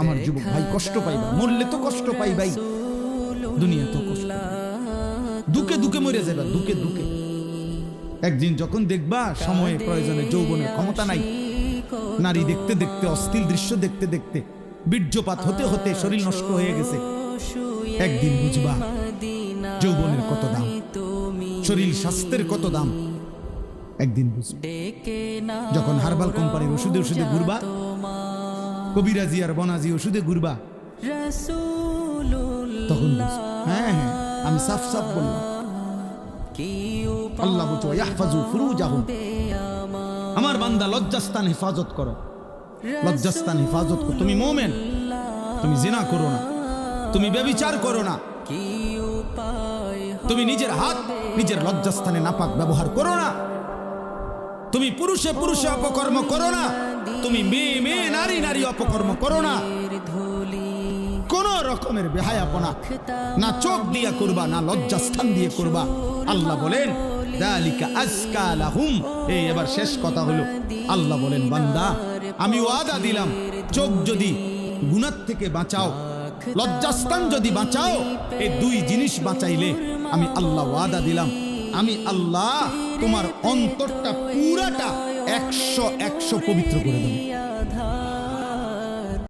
আমার যুবক ভাই কষ্ট পাইবা, মরলে তো কষ্ট পাইবাই, দুনিয়া তো কষ্ট, দুকে দুকে মরে যাবা, দুকে দুকে। একদিন যখন দেখবা সময়ে প্রয়োজনে যৌবনের ক্ষমতা নাই, নারী দেখতে দেখতে, অশ্লীল দৃশ্য দেখতে দেখতে, বীর্যপাত হতে হতে শরীর নষ্ট হয়ে গেছে, একদিন বুঝবা যৌবনের কত দাম, শরীর স্বাস্থ্যের কত দাম, একদিন বুঝবা। যখন হার্বাল কোম্পানির ওষুধে ওষুধে ঘুরবা, কবিরাজি আর বনাজি ওষুধে ঘুরবা, তখন হ্যাঁ হ্যাঁ আমি সাফ সাফ বললাম, আল্লাহ বলছো ইয়াহফাজু ফুরুজাহুম, আমার বান্দা লজ্জাস্থান হেফাজত করো, লজ্জাস্থান হেফাজত করো। তুমি মুমিন, তুমি জিনা করো না, তুমি ব্যভিচার করো না, তুমি নিজের হাত নিজের লজ্জাস্থানে নাপাক ব্যবহার করো না, তুমি পুরুষে পুরুষে অপকর্ম করো না, তুমি মেয়ে মেয়ে নারী নারী অপকর্ম করো না, কোন রকমের বেহায়াপনা না চোখ দিয়া করবা না লজ্জাস্থান দিয়ে করবা। আল্লাহ বলেন যালিকা আজকা লাহুম। এই এবার শেষ কথা হলো, আল্লাহ বলেন বান্দা আমি ওয়াদা দিলাম, চোখ যদি গুনাহ থেকে বাঁচাও, লজ্জাস্থান যদি বাঁচাও, এই দুই জিনিস বাঁচাইলে আমি আল্লাহ ওয়াদা দিলাম, আমি আল্লাহ তোমার অন্তরটা পুরাটা 100 পবিত্র করে দেব।